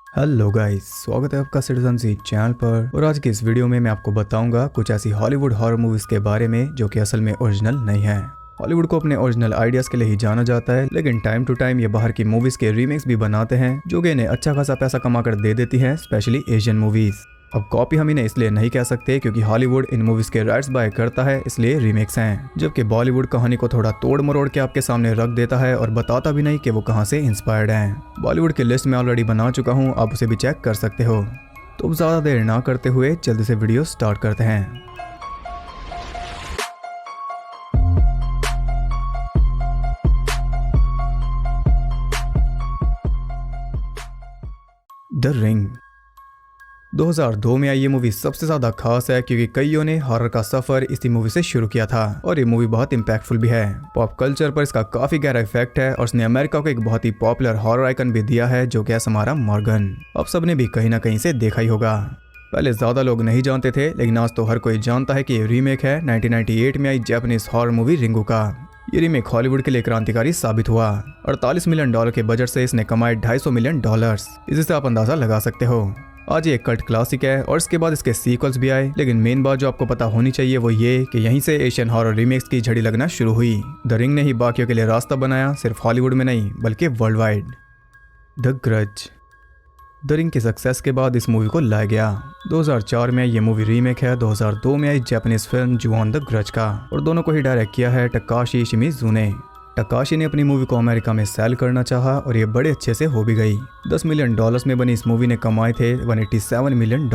Hello guys, स्वागत है आपका सिटीजन सी चैनल पर। और आज की इस वीडियो में मैं आपको बताऊंगा कुछ ऐसी हॉलीवुड हॉरर मूवीज के बारे में जो कि असल में ओरिजिनल नहीं है। हॉलीवुड को अपने ओरिजिनल आइडियाज के लिए ही जाना जाता है, लेकिन टाइम टू टाइम ये बाहर की मूवीज के रीमेक्स भी बनाते हैं जो कि इन्हें अच्छा खासा पैसा कमा कर दे देती है, स्पेशली एशियन मूवीज। अब कॉपी हम इन्हें इसलिए नहीं कह सकते क्योंकि हॉलीवुड इन मूवीज के राइट्स बाय करता है, इसलिए रीमेक्स हैं। जबकि बॉलीवुड कहानी को थोड़ा तोड़ मरोड़ के आपके सामने रख देता है और बताता भी नहीं कि वो कहां से इंस्पायर्ड हैं। बॉलीवुड की लिस्ट में ऑलरेडी बना चुका हूं, आप उसे भी चेक कर सकते हो। तो ज्यादा देर ना करते हुए जल्दी से वीडियो स्टार्ट करते हैं। द रिंग 2002 में आई ये मूवी सबसे ज्यादा खास है क्योंकि कईयों ने हॉरर का सफर इसी मूवी से शुरू किया था और ये मूवी बहुत इम्पैक्टफुल भी है। पॉप कल्चर पर इसका काफी गहरा इफेक्ट है और इसने अमेरिका को एक बहुत ही पॉपुलर हॉरर आइकन भी दिया है जो कि समारा मॉर्गन। अब सबने भी कहीं ना कहीं से देखा ही होगा। पहले ज्यादा लोग नहीं जानते थे, लेकिन आज तो हर कोई जानता है कि ये रीमेक है 1998 में आई जापानीज हॉरर मूवी रिंगू का। ये रीमेक हॉलीवुड के लिए क्रांतिकारी साबित हुआ। $48 मिलियन के बजट से इसने कमाए $250 मिलियन। इसी से आप अंदाजा लगा सकते हो। आज ये एक कल्ट क्लासिक है और इसके बाद इसके सीक्वल्स भी आए, लेकिन मेन बात जो आपको पता होनी चाहिए वो ये कि यहीं से एशियन हॉरर रीमेक्स की झड़ी लगना शुरू हुई। द रिंग ने ही बाकियों के लिए रास्ता बनाया, सिर्फ हॉलीवुड में नहीं बल्कि world wide. The grudge the ring की सक्सेस के बाद इस मूवी को लाया गया। 2004 में ये मूवी रीमेक है 2002 में आई Japanese film Juon the Grudge का, और दोनों को ही डायरेक्ट किया है टकाशी शिमिज़ु ने। टकाशी ने अपनी मूवी को अमेरिका में सेल करना चाहा और ये बड़े अच्छे से हो भी गई। $10 मिलियन में बनी इस मूवी ने कमाए थे $187 मिलियन।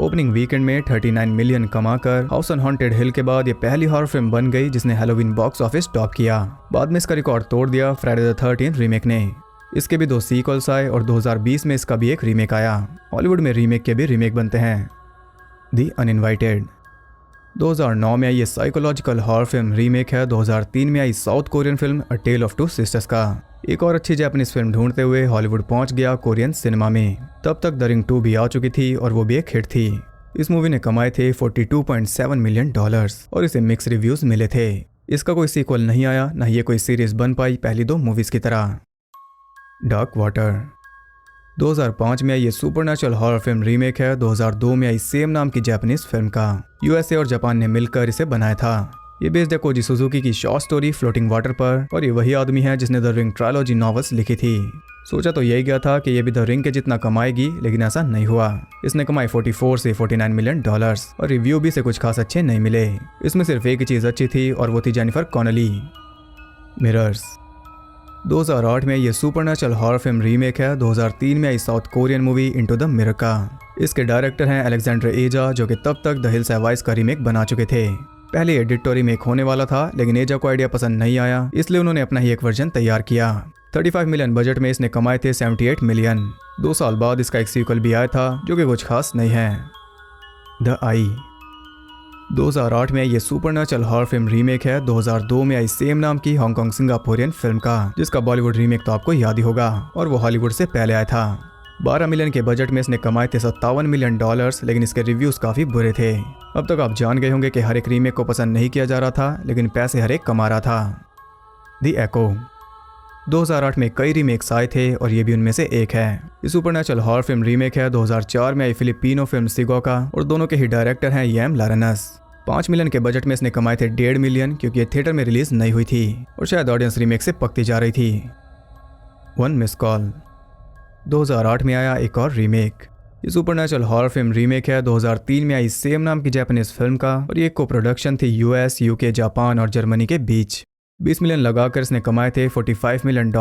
ओपनिंग वीकेंड में 39 मिलियन कमाकर हाउस ऑन हॉन्टेड हिल के बाद ये पहली हॉरर फिल्म बन गई जिसने हैलोवीन बॉक्स ऑफिस टॉप किया। बाद में इसका रिकॉर्ड तोड़ दिया फ्राइडे द 13th रीमेक ने। इसके भी 2 सीक्वल्स आए और 2020 में इसका भी एक रीमेक आया। हॉलीवुड में रीमेक के भी रीमेक बनते हैं। द अनइनवाइटेड 2009 में आई ये साइकोलॉजिकल हॉरर फिल्म रीमेक है 2003 में आई South Korean film A Tale of Two Sisters का। एक और अच्छी जापानीज फिल्म ढूंढते हुए हॉलीवुड पहुंच गया कोरियन सिनेमा में। तब तक द रिंग 2 भी आ चुकी थी और वो भी एक हिट थी। इस मूवी ने कमाए थे $42.7 मिलियन और इसे मिक्स रिव्यूज मिले थे। इसका कोई सीक्वल नहीं आया, न ये कोई सीरीज बन पाई पहली 2 मूवीज की तरह। डार्क वाटर 2005 में आई ये सुपरनैचुरल हॉरर फिल्म रीमेक है 2002 में आई सेम नाम की जापानीज फिल्म का। यूएसए और जापान ने मिलकर इसे बनाया था। ये बेस्ड है koji सुजुकी की शॉर्ट स्टोरी फ्लोटिंग वाटर पर, और ये वही आदमी है जिसने द रिंग ट्रायलॉजी नॉवेल्स लिखी थी। सोचा तो यही गया था कि ये भी द रिंग के जितना कमाएगी, लेकिन ऐसा नहीं हुआ। इसने कमाई 44 से 49 मिलियन और रिव्यू भी से कुछ खास अच्छे नहीं मिले। इसमें सिर्फ एक ही चीज अच्छी थी और वो थी जेनिफर कॉनली। मिरर्स 2008 में ये सुपरनैचुरल हॉरर फिल्म रीमेक है 2003 में आई South Korean movie Into the Mirror का। इसके डायरेक्टर हैं अलेक्जेंडर एजा जो कि तब तक द हिल्स हैव आइज का रीमेक बना चुके थे। पहले ये डिट्टो रीमेक होने वाला था, लेकिन एजा को आइडिया पसंद नहीं आया, इसलिए उन्होंने अपना ही एक वर्जन तैयार किया। 35 मिलियन बजट में इसने कमाए थे 78 मिलियन। 2 साल बाद इसका एक सीक्वल भी आया था जो कि कुछ खास नहीं है। द आई 2008 में ये सुपरनैचुरल हॉरर फिल्म रीमेक है 2002 में आई सेम नाम की हांगकांग सिंगापुरियन फिल्म का, जिसका बॉलीवुड रीमेक तो आपको याद ही होगा और वो हॉलीवुड से पहले आया था। 12 मिलियन के बजट में इसने कमाए थे $57 मिलियन, लेकिन इसके रिव्यूज काफी बुरे थे। अब तक आप जान गए होंगे कि हर एक रीमेक को पसंद नहीं किया जा रहा था, लेकिन पैसे हर एक कमा रहा था। द एको 2008 में कई रीमेक्स आए थे और ये भी उनमें से एक है। ये सुपरनैचुरल हॉरर फिल्म रीमेक है 2004 में आई फिलिपिनो फिल्म सिगो का, और दोनों के ही डायरेक्टर हैं येम लारेनस। 5 मिलियन के बजट में इसने कमाए थे 1.5 मिलियन क्योंकि ये थिएटर में रिलीज नहीं हुई थी और शायद ऑडियंस रीमेक से पकती जा रही थी। वन मिस कॉल 2008 में आया एक और रीमेक। ये सुपरनैचुरल हॉरर फिल्म रीमेक है 2003 में आई सेम नाम की जापानीज फिल्म का, और ये को प्रोडक्शन थी यूएस, यूके, जापान और जर्मनी के बीच। 20 मिलियन लगाकर इसने कमाए थे $45 मिलियन,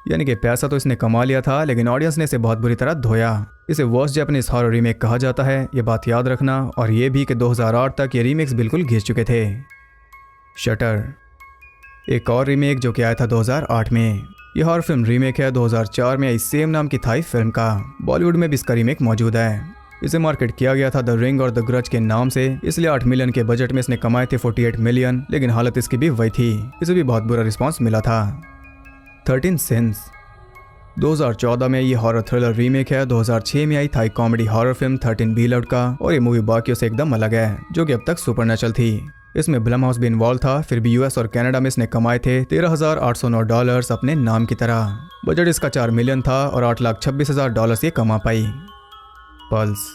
यानी कि पैसा तो इसने कमा लिया था, लेकिन ऑडियंस ने इसे बहुत बुरी तरह धोया। इसे वर्स्ट जापानीज हॉरर रीमेक कहा जाता है, ये बात याद रखना, और ये भी कि 2008 तक ये रीमेक्स बिल्कुल घिस चुके थे। शटर एक और रीमेक जो कि आया था 2008 में। यह हॉरर फिल्म रीमेक है 2004 में आई सेम नाम की थाई फिल्म का। बॉलीवुड में भी इसका रीमेक मौजूद है। इसे मार्केट किया गया था द रिंग और द ग्रज के नाम से, इसलिए 8 मिलियन के बजट में इसने कमाए थे 48 मिलियन, लेकिन हालत इसकी भी वही थी। इसे भी बहुत बुरा रिस्पांस मिला था। 13 सिंस 2014 में ये हॉरर थ्रिलर रीमेक है 2006 में आई थाई कॉमेडी हॉरर फिल्म 13 बीलड का, और ये मूवी बाकियों से एकदम अलग है जो कि अब तक सुपरनैचुरल थी। इसमें ब्लम हाउस भी इन्वॉल्व था, फिर भी यूएस और कनाडा में इसने कमाए थे $13,809 अपने नाम की तरह। बजट इसका 4 मिलियन था और $8,26,000 ये कमा पाई। पल्स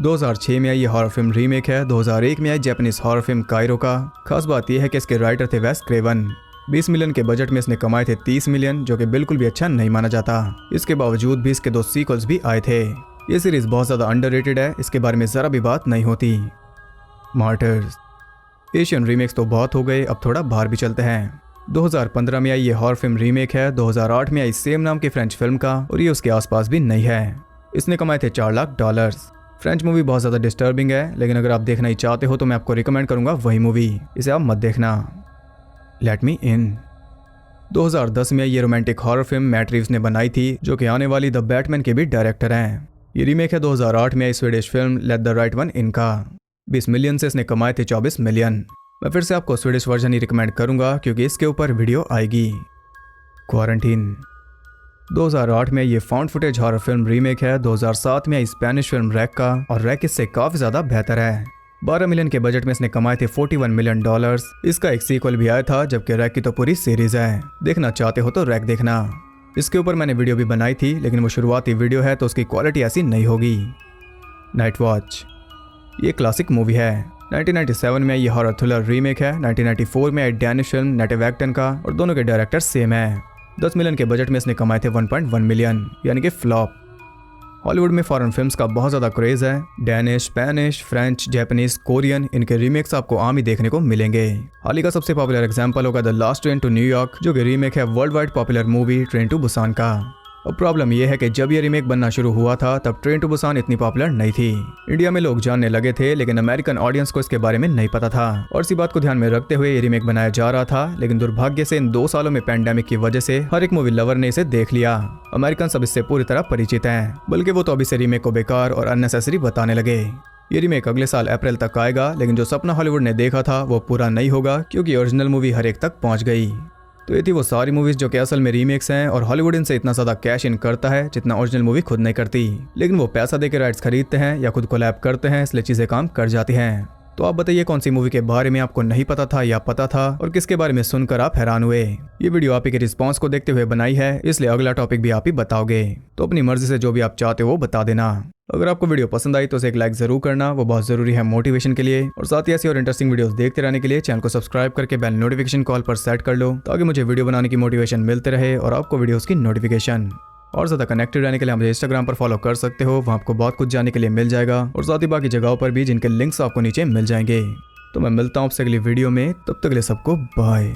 2006 में आई ये हॉरर फिल्म रीमेक है 2001 में आई जापानीज हॉरर फिल्म कायरो का। खास बात यह है कि इसके राइटर थे वेस क्रेवन। 20 मिलियन के बजट में इसने कमाए थे 30 मिलियन, जो कि बिल्कुल भी अच्छा नहीं माना जाता। इसके बावजूद भी इसके 2 सीक्वल्स भी आए थे। ये सीरीज बहुत ज़्यादा अंडररेटेड है, इसके बारे में ज़रा भी बात नहीं होती। मार्टर्स एशियन रीमेक्स तो बहुत हो गए, अब थोड़ा बाहर भी चलते हैं। 2015 में आई ये हॉरर फिल्म रीमेक है 2008 में आई सेम नाम की फ्रेंच फिल्म का, और ये उसके आसपास भी नहीं है। इसने कमाए थे $4 लाख। फ्रेंच मूवी बहुत ज़्यादा डिस्टर्बिंग है, लेकिन अगर आप देखना ही चाहते हो तो मैं आपको रिकमेंड करूंगा वही मूवी, इसे आप मत देखना। लेट मी इन 2010 में ये romantic horror film Matt Reeves ने बनाई थी, जो कि आने वाली द बैटमैन के भी डायरेक्टर हैं। ये रीमेक है 2008 में आई Swedish film let the right one in का। 20 मिलियन से इसने कमाए थे 24 मिलियन। मैं फिर से आपको स्वीडिश वर्जन ही रिकमेंड करूंगा क्योंकि इसके ऊपर वीडियो आएगी। क्वारंटीन 2008 में ये found footage horror film remake है 2007 में आई स्पेनिश फिल्म रैक का, और रैक इससे काफी ज्यादा बेहतर है। 12 मिलियन के बजट में इसने कमाए थे $41 मिलियन। इसका एक सीक्वल भी आया था, जबकि रैक की तो पूरी सीरीज है। देखना चाहते हो तो रैक देखना। इसके ऊपर मैंने वीडियो भी बनाई थी, लेकिन वो शुरुआती वीडियो है तो उसकी क्वालिटी ऐसी नहीं होगी। नाइट वॉच ये क्लासिक मूवी है। 1997 में ये हॉरर थ्रिलर रीमेक है। 1994 में आई डैनिश फिल्म नेटिव एक्टन का, और दोनों के डायरेक्टर सेम है। 10 मिलियन के बजट में इसने कमाए थे 1.1 मिलियन, यानी कि फ्लॉप। हॉलीवुड में फॉरेन फिल्म्स का बहुत ज़्यादा क्रेज है। Danish, Spanish, French, Japanese, Korean, इनके रीमेक्स आपको आम ही देखने को मिलेंगे। हाल ही का सबसे पॉपुलर एग्जांपल होगा the last train to New York, जो कि रीमेक है world wide popular movie train to Busan का। अब प्रॉब्लम यह है कि जब ये रीमेक बनना शुरू हुआ था तब ट्रेन टू बुसान इतनी पॉपुलर नहीं थी। इंडिया में लोग जानने लगे थे, लेकिन अमेरिकन ऑडियंस को इसके बारे में नहीं पता था, और इसी बात को ध्यान में रखते हुए ये रीमेक बनाया जा रहा था। लेकिन दुर्भाग्य से इन 2 सालों में पैंडेमिक की वजह से हर एक मूवी लवर ने इसे देख लिया। अमेरिकन सब इससे पूरी तरह परिचित हैं, बल्कि वो तो अभी से रीमेक को बेकार और अननेसेसरी बताने लगे। ये रीमेक अगले साल अप्रैल तक आएगा, लेकिन जो सपना हॉलीवुड ने देखा था वो पूरा नहीं होगा, क्योंकि ओरिजिनल मूवी हर एक तक पहुंच गई। तो ये थी वो सारी मूवीज जो कि असल में रीमेक्स हैं, और हॉलीवुड इनसे इतना ज्यादा कैश इन करता है जितना ओरिजिनल मूवी खुद नहीं करती। लेकिन वो पैसा देकर राइट्स खरीदते हैं या खुद कोलैब करते हैं, इसलिए चीजें काम कर जाती हैं। तो आप बताइए कौन सी मूवी के बारे में आपको नहीं पता था या पता था, और किसके बारे में सुनकर आप हैरान हुए। ये वीडियो आप ही के रिस्पॉन्स को देखते हुए बनाई है, इसलिए अगला टॉपिक भी आप ही बताओगे। तो अपनी मर्जी से जो भी आप चाहते हो वो बता देना। अगर आपको वीडियो पसंद आई तो उसे एक लाइक जरूर करना, वो बहुत जरूरी है मोटिवेशन के लिए। और साथ ही ऐसी और इंटरेस्टिंग वीडियोस देखते रहने के लिए चैनल को सब्सक्राइब करके बेल नोटिफिकेशन कॉल पर सेट कर लो, ताकि मुझे वीडियो बनाने की मोटिवेशन मिलते रहे और आपको वीडियोस की नोटिफिकेशन। और ज़्यादा कनेक्टेड रहने के लिए मुझे इंस्टाग्राम पर फॉलो कर सकते हो, वहाँ आपको बहुत कुछ जानने के लिए मिल जाएगा, और साथ ही बाकी जगहों पर भी जिनके लिंक्स आपको नीचे मिल जाएंगे। तो मैं मिलता हूँ आपसे अगली वीडियो में, तब तक के लिए सबको बाय।